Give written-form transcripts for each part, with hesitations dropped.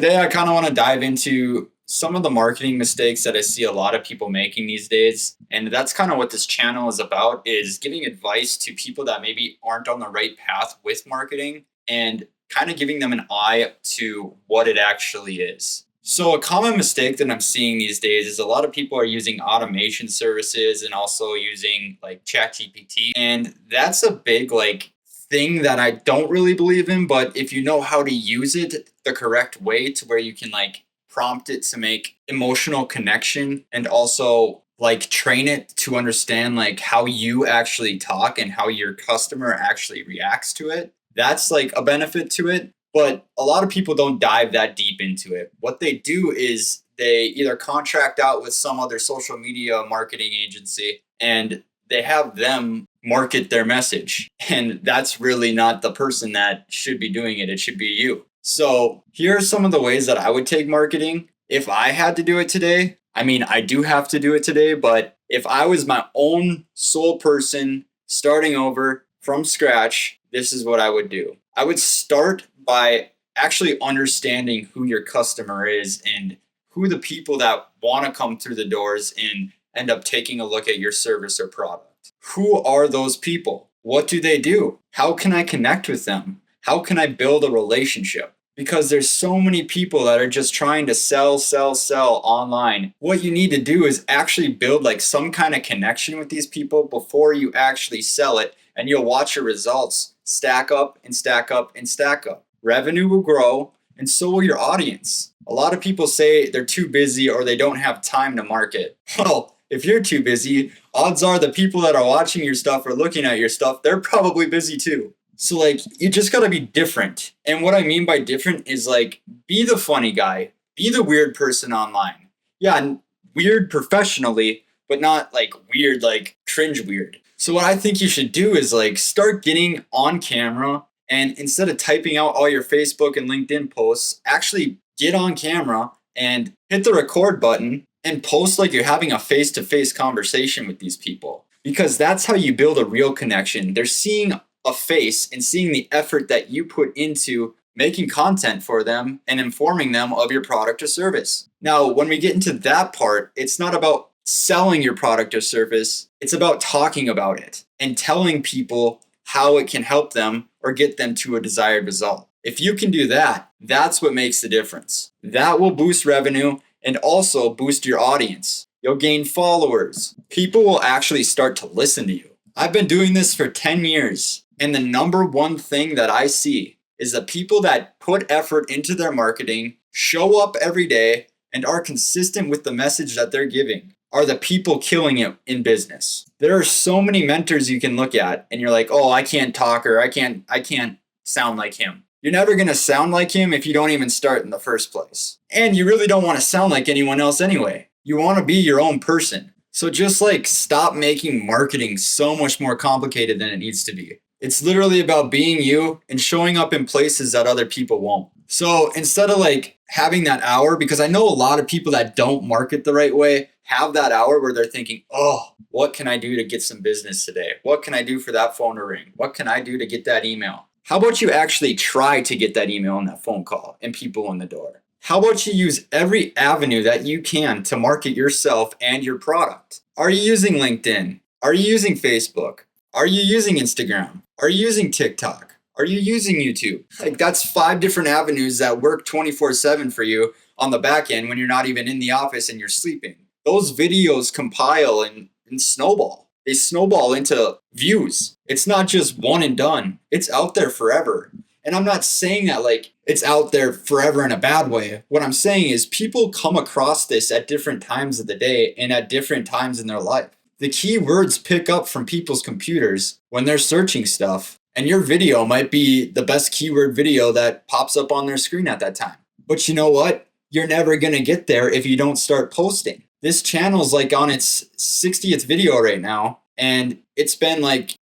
Today, I kind of want to dive into some of the marketing mistakes that I see a lot of people making these days. And that's kind of what this channel is about, is giving advice to people that maybe aren't on the right path with marketing and kind of giving them an eye to what it actually is. So a common mistake that I'm seeing these days is a lot of people are using automation services and also using like ChatGPT. And that's a big thing that I don't really believe in, but if you know how to use it the correct way to where you can prompt it to make emotional connection and also train it to understand how you actually talk and how your customer actually reacts to it, that's a benefit to it. But a lot of people don't dive that deep into it. What they do is they either contract out with some other social media marketing agency and they have them market their message. And that's really not the person that should be doing it. It should be you. So here are some of the ways that I would take marketing if I had to do it today. I mean, I do have to do it today, but if I was my own sole person starting over from scratch, this is what I would do. I would start by actually understanding who your customer is and who the people that want to come through the doors and end up taking a look at your service or product. Who are those people? What do they do? How can I connect with them? How can I build a relationship? Because there's so many people that are just trying to sell online. What you need to do is actually build some kind of connection with these people before you actually sell it, and you'll watch your results stack up and stack up and stack up. Revenue will grow, and so will your audience. A lot of people say they're too busy or they don't have time to market. Well, if you're too busy, odds are the people that are watching your stuff or looking at your stuff, they're probably busy too. So you just gotta be different. And what I mean by different is be the funny guy, be the weird person online. Yeah, weird professionally, but not weird, cringe weird. So what I think you should do is start getting on camera, and instead of typing out all your Facebook and LinkedIn posts, actually get on camera and hit the record button and post like you're having a face-to-face conversation with these people. Because that's how you build a real connection. They're seeing a face and seeing the effort that you put into making content for them and informing them of your product or service. Now, when we get into that part, it's not about selling your product or service. It's about talking about it and telling people how it can help them or get them to a desired result. If you can do that, that's what makes the difference. That will boost revenue and also boost your audience. You'll gain followers. People will actually start to listen to you. I've been doing this for 10 years, and the number one thing that I see is the people that put effort into their marketing, show up every day, and are consistent with the message that they're giving are the people killing it in business. There are so many mentors you can look at and you're like, oh, I can't talk, or I can't sound like him. You're never going to sound like him if you don't even start in the first place. And you really don't want to sound like anyone else anyway. You want to be your own person. So just stop making marketing so much more complicated than it needs to be. It's literally about being you and showing up in places that other people won't. So instead of having that hour, because I know a lot of people that don't market the right way have that hour where they're thinking, oh, what can I do to get some business today? What can I do for that phone to ring? What can I do to get that email? How about you actually try to get that email and that phone call and people in the door? How about you use every avenue that you can to market yourself and your product? Are you using LinkedIn? Are you using Facebook? Are you using Instagram? Are you using TikTok? Are you using YouTube? That's 5 different avenues that work 24/7 for you on the back end when you're not even in the office and you're sleeping. Those videos compile and snowball. They snowball into views. It's not just one and done. It's out there forever. And I'm not saying that it's out there forever in a bad way. What I'm saying is people come across this at different times of the day and at different times in their life. The keywords pick up from people's computers when they're searching stuff, and your video might be the best keyword video that pops up on their screen at that time. But you know what? You're never going to get there if you don't start posting. This channel's on its 60th video right now, and it's been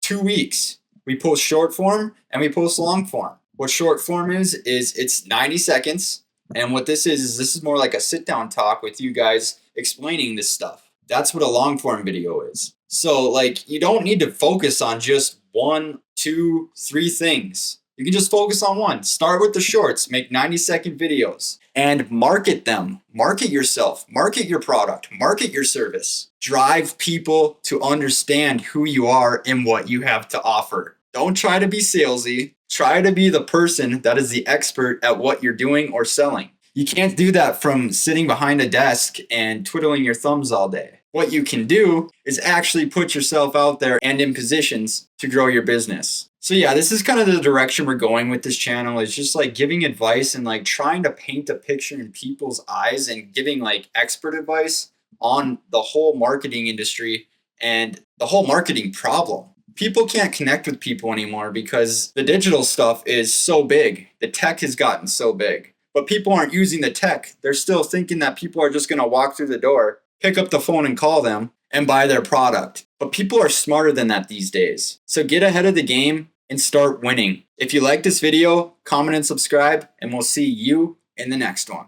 2 weeks. We post short form and we post long form. What short form is it's 90 seconds. And what this is more like a sit down talk with you guys explaining this stuff. That's what a long form video is. So you don't need to focus on just 1, 2, 3 things. You can just focus on one. Start with the shorts, make 90-second videos. and market them. Market yourself, market your product, market your service. Drive people to understand who you are and what you have to offer. Don't try to be salesy. Try to be the person that is the expert at what you're doing or selling. You can't do that from sitting behind a desk and twiddling your thumbs all day. What you can do is actually put yourself out there and in positions to grow your business. So yeah, this is kind of the direction we're going with this channel, is just like giving advice and like trying to paint a picture in people's eyes and giving like expert advice on the whole marketing industry and the whole marketing problem. People can't connect with people anymore because the digital stuff is so big. The tech has gotten so big. But people aren't using the tech. They're still thinking that people are just going to walk through the door, pick up the phone and call them and buy their product. But people are smarter than that these days. So get ahead of the game and start winning. If you like this video, comment and subscribe, and we'll see you in the next one.